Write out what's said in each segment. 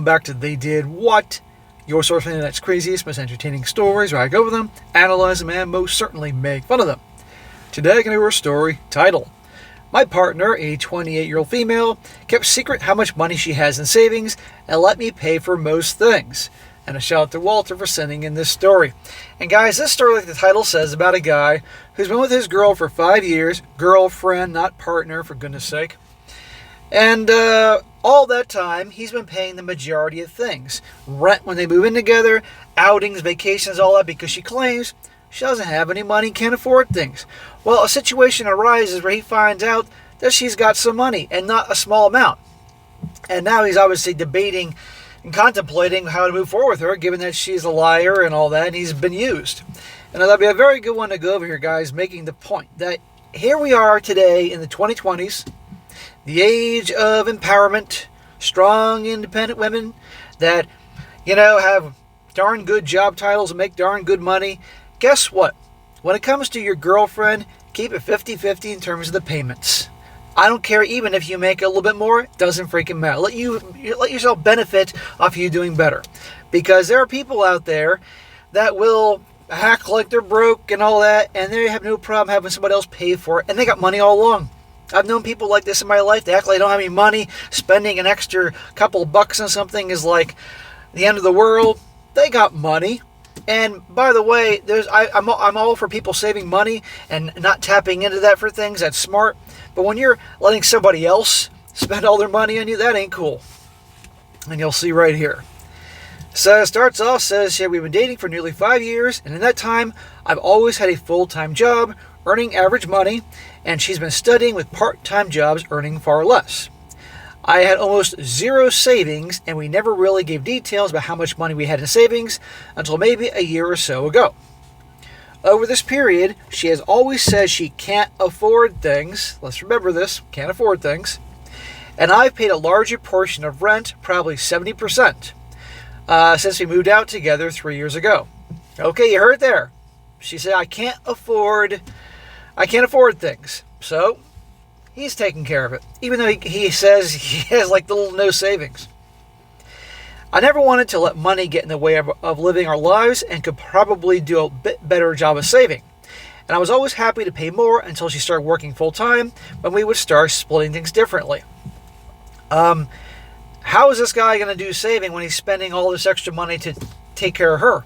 welcome back to They Did What? Your source for the internet's craziest, most entertaining stories, where I go over them, analyze them, and most certainly make fun of them. Today I can do a story titled, My Partner, a 28-year-old female, kept secret how much money she has in savings and let me pay for most things. And a shout out to Walter for sending in this story. And guys, this story, like the title says, about a guy who's been with his girl for 5 years, girlfriend, not partner, for goodness sake. And all that time, he's been paying the majority of things. Rent when they move in together, outings, vacations, all that, because she claims she doesn't have any money, can't afford things. Well, a situation arises where he finds out that she's got some money, and not a small amount. And now he's obviously debating and contemplating how to move forward with her, given that she's a liar and all that, and he's been used. And that'll be a very good one to go over here, guys, making the point that here we are today in the 2020s, the age of empowerment, strong, independent women that, have darn good job titles and make darn good money. Guess what? When it comes to your girlfriend, keep it 50-50 in terms of the payments. I don't care even if you make a little bit more, it doesn't freaking matter. Let yourself benefit off you doing better. Because there are people out there that will act like they're broke and all that, and they have no problem having somebody else pay for it, and they got money all along. I've known people like this in my life. They act like they don't have any money. Spending an extra couple bucks on something is like the end of the world. They got money. And by the way, I'm all for people saving money and not tapping into that for things. That's smart. But when you're letting somebody else spend all their money on you, that ain't cool. And you'll see right here. So it starts off, says here, we've been dating for nearly 5 years. And in that time, I've always had a full-time job, earning average money, and she's been studying with part-time jobs earning far less. I had almost zero savings, and we never really gave details about how much money we had in savings until maybe a year or so ago. Over this period, she has always said she can't afford things. Let's remember this, can't afford things. And I've paid a larger portion of rent, probably 70%, since we moved out together 3 years ago. Okay, you heard it there. She said, I can't afford things. So he's taking care of it, even though he says he has like little no savings. I never wanted to let money get in the way of living our lives and could probably do a bit better job of saving. And I was always happy to pay more until she started working full time, when we would start splitting things differently. How is this guy going to do saving when he's spending all this extra money to take care of her?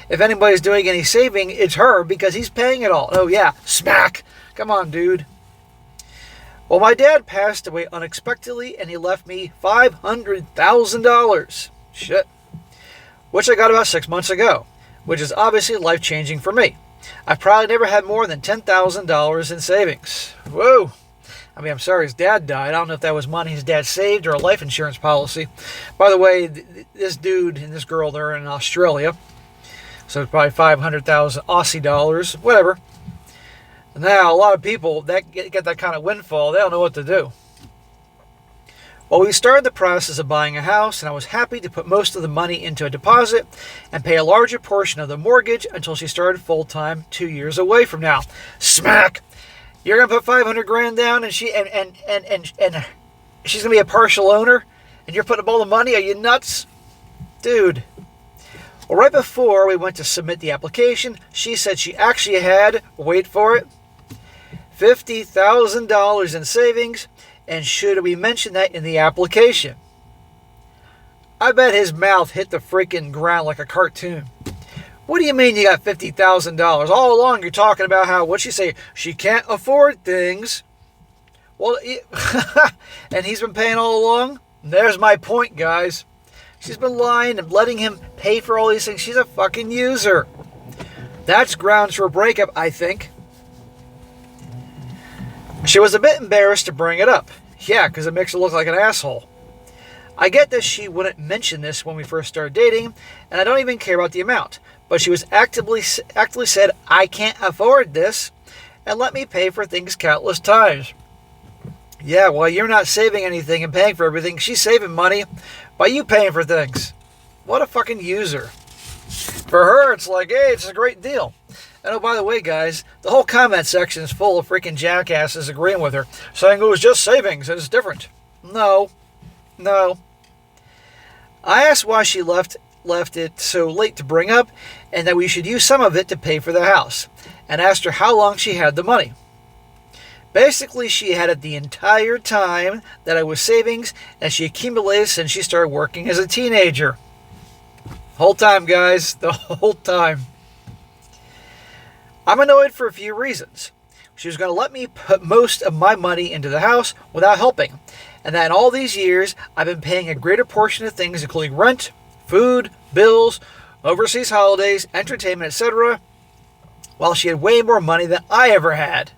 If anybody's doing any saving, it's her, because he's paying it all. Oh yeah, smack. Come on, dude. Well, my dad passed away unexpectedly, and he left me $500,000. Shit. Which I got about 6 months ago, which is obviously life-changing for me. I've probably never had more than $10,000 in savings. Whoa. I mean, I'm sorry his dad died. I don't know if that was money his dad saved or a life insurance policy. By the way, this dude and this girl, they're in Australia. So it's probably 500,000 Aussie dollars, whatever. Now, a lot of people that get that kind of windfall, they don't know what to do. Well, we started the process of buying a house, and I was happy to put most of the money into a deposit and pay a larger portion of the mortgage until she started full-time 2 years away from now. Smack! You're going to put 500 grand down, and she's going to be a partial owner, and you're putting up all the money? Are you nuts? Dude. Well, right before we went to submit the application, she said she actually had, wait for it, $50,000 in savings, and should we mention that in the application? I bet his mouth hit the freaking ground like a cartoon. What do you mean you got $50,000? All along you're talking about how, what'd she say? She can't afford things. Well, and he's been paying all along? There's my point, guys. She's been lying and letting him pay for all these things. She's a fucking user. That's grounds for a breakup, I think. She was a bit embarrassed to bring it up. Yeah, because it makes her look like an asshole. I get that she wouldn't mention this when we first started dating, and I don't even care about the amount. But she was actively said, I can't afford this, and let me pay for things countless times. Yeah, well, you're not saving anything and paying for everything. She's saving money by you paying for things. What a fucking user. For her, it's like, hey, it's a great deal. And oh, by the way, guys, the whole comment section is full of freaking jackasses agreeing with her, saying it was just savings and it's different. No. I asked why she left it so late to bring up, and that we should use some of it to pay for the house, and asked her how long she had the money. Basically, she had it the entire time that I was savings, and she accumulated since she started working as a teenager. Whole time, guys, the whole time. I'm annoyed for a few reasons. She was going to let me put most of my money into the house without helping, and that in all these years, I've been paying a greater portion of things, including rent, food, bills, overseas holidays, entertainment, etc., while she had way more money than I ever had.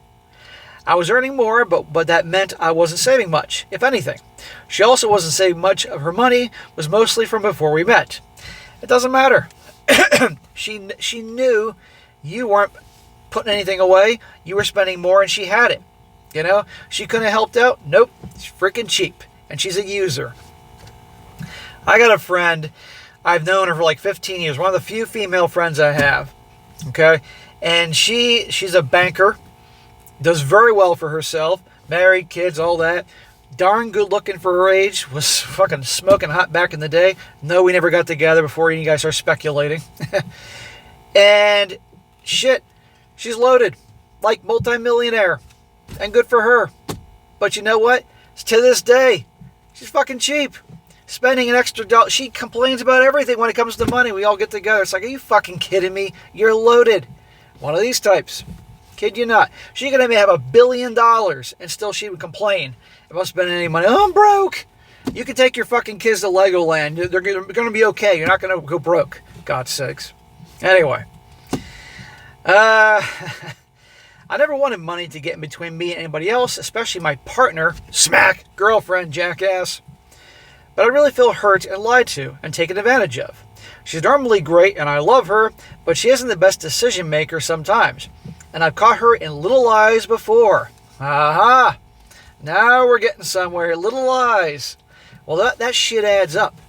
I was earning more, but that meant I wasn't saving much, if anything. She also wasn't saving much of her money, was mostly from before we met. It doesn't matter. She knew you weren't putting anything away. You were spending more and she had it. You know, she couldn't have helped out. Nope, it's freaking cheap. And she's a user. I got a friend. I've known her for like 15 years. One of the few female friends I have. Okay? And she's a banker. Does very well for herself. Married, kids, all that. Darn good looking for her age. Was fucking smoking hot back in the day. No, we never got together before you guys are speculating. And shit, she's loaded. Like multi-millionaire. And good for her. But you know what? To this day, she's fucking cheap. Spending an extra dollar. She complains about everything when it comes to money. We all get together. It's like, are you fucking kidding me? You're loaded. One of these types. Kid you not. She could have $1 billion and still she would complain about spending any money. Oh, I'm broke. You can take your fucking kids to Legoland. They're going to be okay. You're not going to go broke. God's sakes. Anyway. I never wanted money to get in between me and anybody else, especially my partner, smack, girlfriend, jackass. But I really feel hurt and lied to and taken advantage of. She's normally great and I love her, but she isn't the best decision maker sometimes. And I've caught her in little lies before. Aha! Now we're getting somewhere. Little lies. Well, that shit adds up.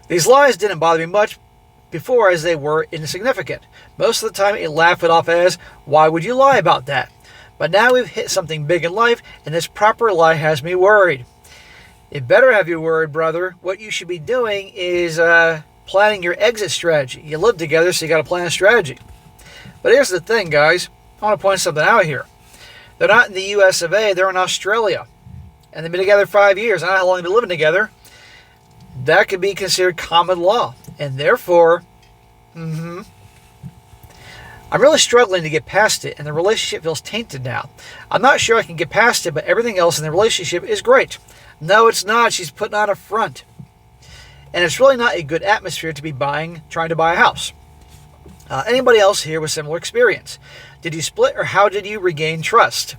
These lies didn't bother me much before, as they were insignificant. Most of the time, I laugh it off as, why would you lie about that? But now we've hit something big in life, and this proper lie has me worried. It better have you worried, brother. What you should be doing is planning your exit strategy. You live together, so you got to plan a strategy. But here's the thing, guys. I want to point something out here. They're not in the US of A. They're in Australia. And they've been together 5 years. I don't know how long they've been living together. That could be considered common law. And therefore, I'm really struggling to get past it. And the relationship feels tainted now. I'm not sure I can get past it, but everything else in the relationship is great. No, it's not. She's putting on a front. And it's really not a good atmosphere to be trying to buy a house. Anybody else here with similar experience? Did you split or how did you regain trust?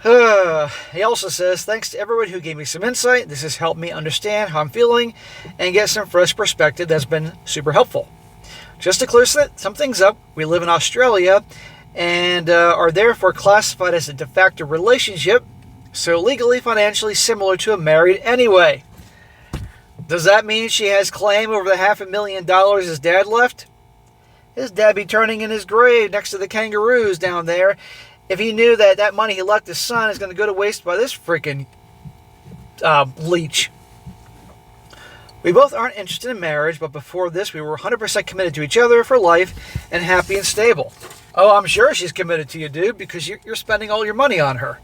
He also says, thanks to everyone who gave me some insight. This has helped me understand how I'm feeling and get some fresh perspective that's been super helpful. Just to clear some things up, we live in Australia and are therefore classified as a de facto relationship, so legally, financially similar to a married anyway. Does that mean she has claim over the $500,000 his dad left? His dad be turning in his grave next to the kangaroos down there if he knew that money he left his son is going to go to waste by this freaking leech. We both aren't interested in marriage, but before this we were 100% committed to each other for life and happy and stable. Oh, I'm sure she's committed to you, dude, because you're spending all your money on her.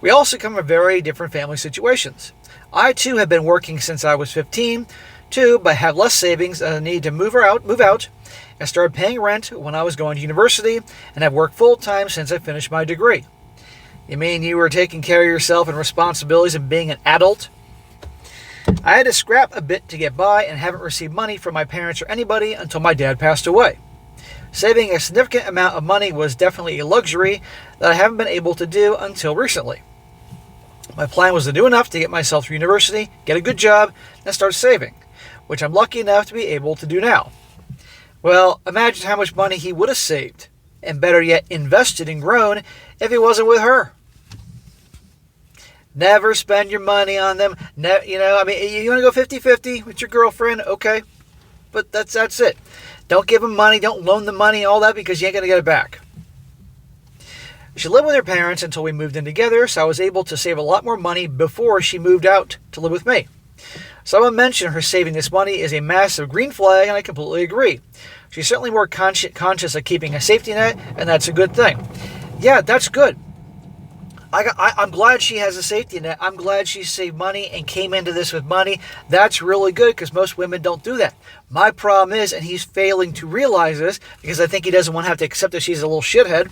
We also come from very different family situations. I, too, have been working since I was 15, too, but have less savings and a need to move out. I started paying rent when I was going to university and have worked full-time since I finished my degree. You mean you were taking care of yourself and responsibilities and being an adult? I had to scrap a bit to get by and haven't received money from my parents or anybody until my dad passed away. Saving a significant amount of money was definitely a luxury that I haven't been able to do until recently. My plan was to do enough to get myself through university, get a good job, and start saving, which I'm lucky enough to be able to do now. Well, imagine how much money he would have saved, and better yet, invested and grown if he wasn't with her. Never spend your money on them. You want to go 50-50 with your girlfriend, okay. But that's it. Don't give them money, don't loan them money, all that, because you ain't going to get it back. She lived with her parents until we moved in together, so I was able to save a lot more money before she moved out to live with me. Someone mentioned her saving this money is a massive green flag, and I completely agree. She's certainly more conscious of keeping a safety net, and that's a good thing. Yeah, that's good. I'm glad she has a safety net. I'm glad she saved money and came into this with money. That's really good because most women don't do that. My problem is, and he's failing to realize this because I think he doesn't want to have to accept that she's a little shithead,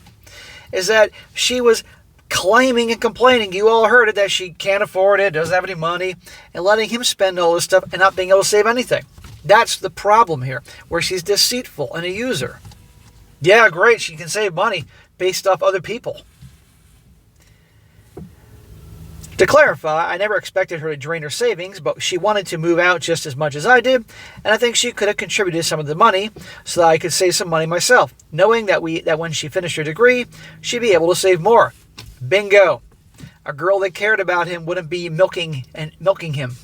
is that she was claiming and complaining, you all heard it, that she can't afford it, doesn't have any money, and letting him spend all this stuff and not being able to save anything. That's the problem here, where she's deceitful and a user. Yeah, great, she can save money based off other people. To clarify, I never expected her to drain her savings, but she wanted to move out just as much as I did, and I think she could have contributed some of the money so that I could save some money myself, knowing that when she finished her degree, she'd be able to save more. Bingo. A girl that cared about him wouldn't be milking him.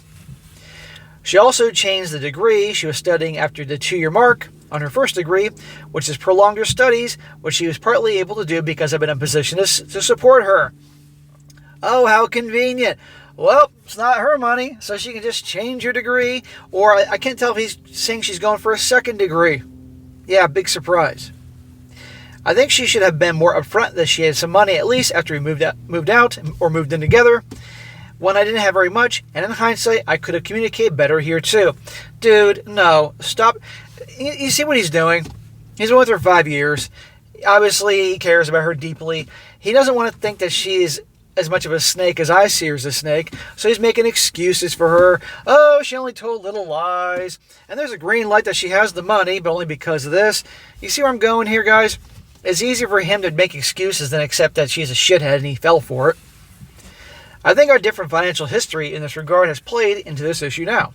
She also changed the degree she was studying after the 2-year mark on her first degree, which is prolonged her studies, which she was partly able to do because I've been in a position to support her. Oh, how convenient. Well, it's not her money, so she can just change her degree. Or I can't tell if he's saying she's going for a second degree. Yeah, big surprise. I think she should have been more upfront that she had some money at least after we moved out or moved in together. When I didn't have very much, and in hindsight, I could have communicated better here too. Dude, no, stop. You see what he's doing? He's been with her 5 years. Obviously, he cares about her deeply. He doesn't want to think that she's as much of a snake as I see her as a snake, so he's making excuses for her. Oh, she only told little lies, and there's a green light that she has the money, but only because of this. You see where I'm going here, guys? It's easier for him to make excuses than accept that she's a shithead and he fell for it. I think our different financial history in this regard has played into this issue now.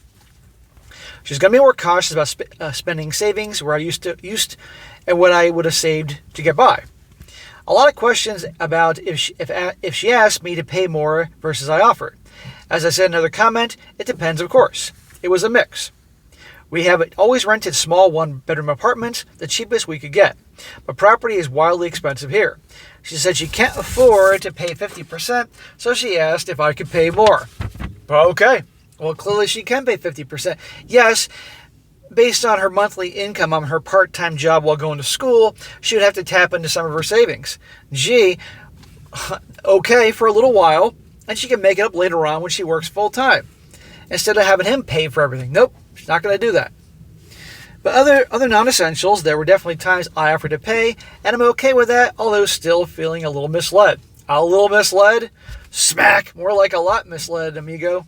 She's going to be more cautious about spending savings where I used and what I would have saved to get by. A lot of questions about if she asked me to pay more versus I offered. As I said in another comment, it depends, of course. It was a mix. We have always rented small one-bedroom apartments, the cheapest we could get. But property is wildly expensive here. She said she can't afford to pay 50%, so she asked if I could pay more. Okay, well, clearly she can pay 50%. Yes, based on her monthly income on her part-time job while going to school, she would have to tap into some of her savings. Gee, okay, for a little while, and she can make it up later on when she works full-time, instead of having him pay for everything. Nope, she's not going to do that. But other non-essentials, there were definitely times I offered to pay, and I'm okay with that, although still feeling a little misled. A little misled? Smack! More like a lot misled, amigo.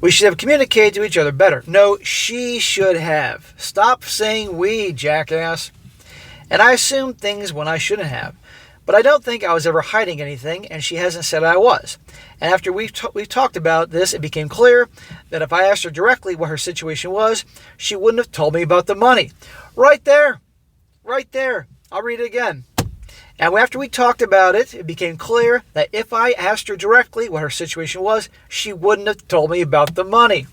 We should have communicated to each other better. No, she should have. Stop saying we, jackass. And I assumed things when I shouldn't have. But I don't think I was ever hiding anything, and she hasn't said I was. And after we've talked about this, it became clear that if I asked her directly what her situation was, she wouldn't have told me about the money. Right there. Right there. I'll read it again. And after we talked about it, it became clear that if I asked her directly what her situation was, she wouldn't have told me about the money.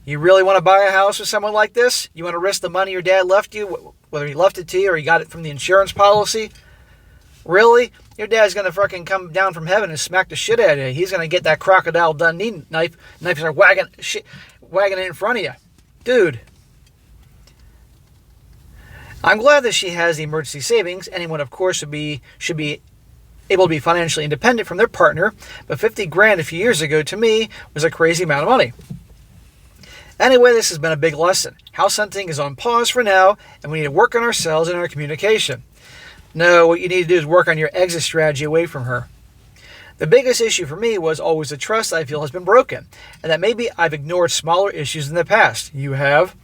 You really want to buy a house with someone like this? You want to risk the money your dad left you, whether he left it to you or he got it from the insurance policy? Really? Your dad's going to fucking come down from heaven and smack the shit out of you. He's going to get that Crocodile Dundee knife and start wagging it in front of you. Dude. I'm glad that she has the emergency savings. Anyone, of course, should be able to be financially independent from their partner, but $50,000 a few years ago to me was a crazy amount of money. Anyway, this has been a big lesson. House hunting is on pause for now, and we need to work on ourselves and our communication. No, what you need to do is work on your exit strategy away from her. The biggest issue for me was always the trust I feel has been broken, and that maybe I've ignored smaller issues in the past. You have?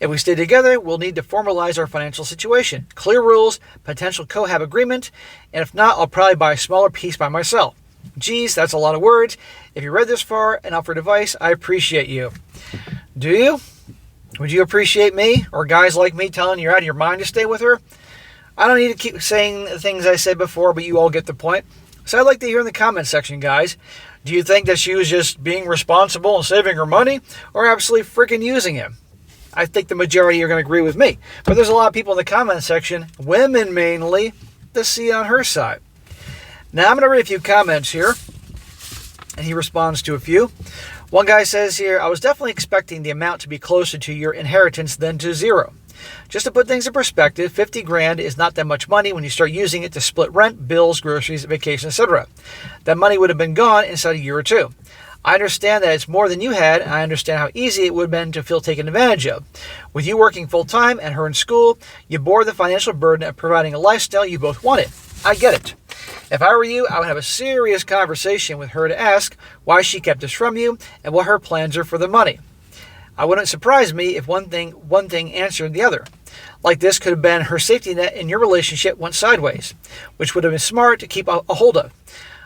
If we stay together, we'll need to formalize our financial situation. Clear rules, potential cohab agreement, and if not, I'll probably buy a smaller piece by myself. Geez, that's a lot of words. If you read this far and offered advice, I appreciate you. Do you? Would you appreciate me or guys like me telling you out of your mind to stay with her? I don't need to keep saying the things I said before, but you all get the point. So I'd like to hear in the comment section, guys. Do you think that she was just being responsible and saving her money, or absolutely freaking using him? I think the majority are going to agree with me. But there's a lot of people in the comment section, women mainly, that see it on her side. Now I'm going to read a few comments here. And he responds to a few. One guy says here, I was definitely expecting the amount to be closer to your inheritance than to zero. Just to put things in perspective, 50 grand is not that much money when you start using it to split rent, bills, groceries, vacation, etc. That money would have been gone inside a year or two. I understand that it's more than you had, and I understand how easy it would have been to feel taken advantage of. With you working full-time and her in school, you bore the financial burden of providing a lifestyle you both wanted. I get it. If I were you, I would have a serious conversation with her to ask why she kept this from you and what her plans are for the money. I wouldn't surprise me if one thing answered the other. Like this could have been her safety net in your relationship went sideways, which would have been smart to keep a hold of.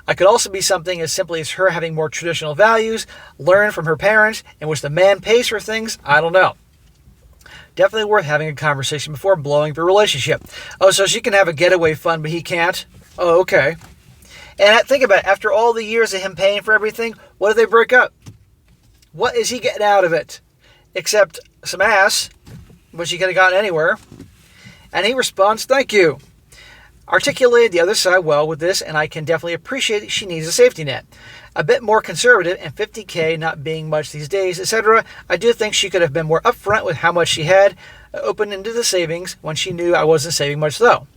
It could also be something as simply as her having more traditional values, learned from her parents, in which the man pays for things. I don't know. Definitely worth having a conversation before blowing up your relationship. Oh, so she can have a getaway fund, but he can't? Oh, okay. And think about it. After all the years of him paying for everything, what if they break up? What is he getting out of it? Except some ass, which he could have gotten anywhere. And he responds, thank you. Articulated the other side well with this, and I can definitely appreciate that she needs a safety net. A bit more conservative, and $50K not being much these days, etc. I do think she could have been more upfront with how much she had opened into the savings when she knew I wasn't saving much though.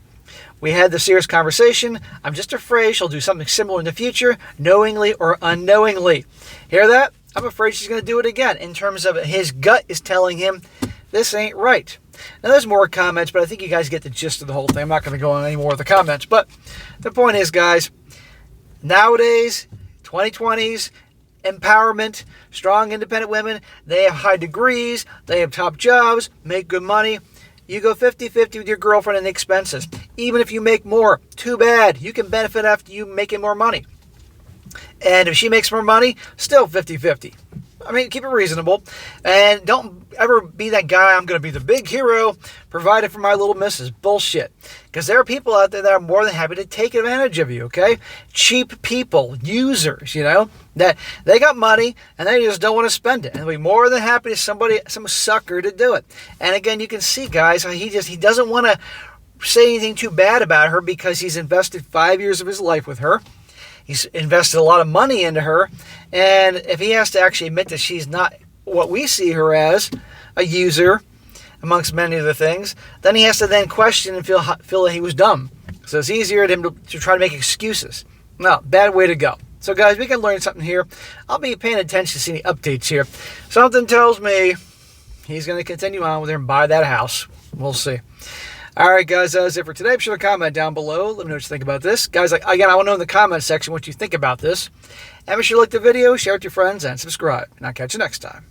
We had the serious conversation. I'm just afraid she'll do something similar in the future, knowingly or unknowingly. Hear that? I'm afraid she's going to do it again, in terms of his gut is telling him this ain't right. Now, there's more comments, but I think you guys get the gist of the whole thing. I'm not going to go on any more of the comments. But the point is, guys, nowadays, 2020s, empowerment, strong, independent women, they have high degrees, they have top jobs, make good money. You go 50-50 with your girlfriend and the expenses. Even if you make more, too bad. You can benefit after you making more money. And if she makes more money, still 50-50. I mean, keep it reasonable. And don't ever be that guy, I'm going to be the big hero, provided for my little missus. Bullshit. Because there are people out there that are more than happy to take advantage of you, okay? Cheap people, users, that they got money and they just don't want to spend it. And they'll be more than happy to some sucker to do it. And again, you can see, guys, how he doesn't want to say anything too bad about her because he's invested 5 years of his life with her. He's invested a lot of money into her, and if he has to actually admit that she's not what we see her as, a user, amongst many other things, then he has to then question and feel that he was dumb. So it's easier to him to try to make excuses. No, bad way to go. So guys, we can learn something here. I'll be paying attention to see any updates here. Something tells me he's going to continue on with her and buy that house. We'll see. All right, guys, that's it for today. Be sure to comment down below. Let me know what you think about this. Guys, again, I want to know in the comment section what you think about this. And be sure to like the video, share it with your friends, and subscribe. And I'll catch you next time.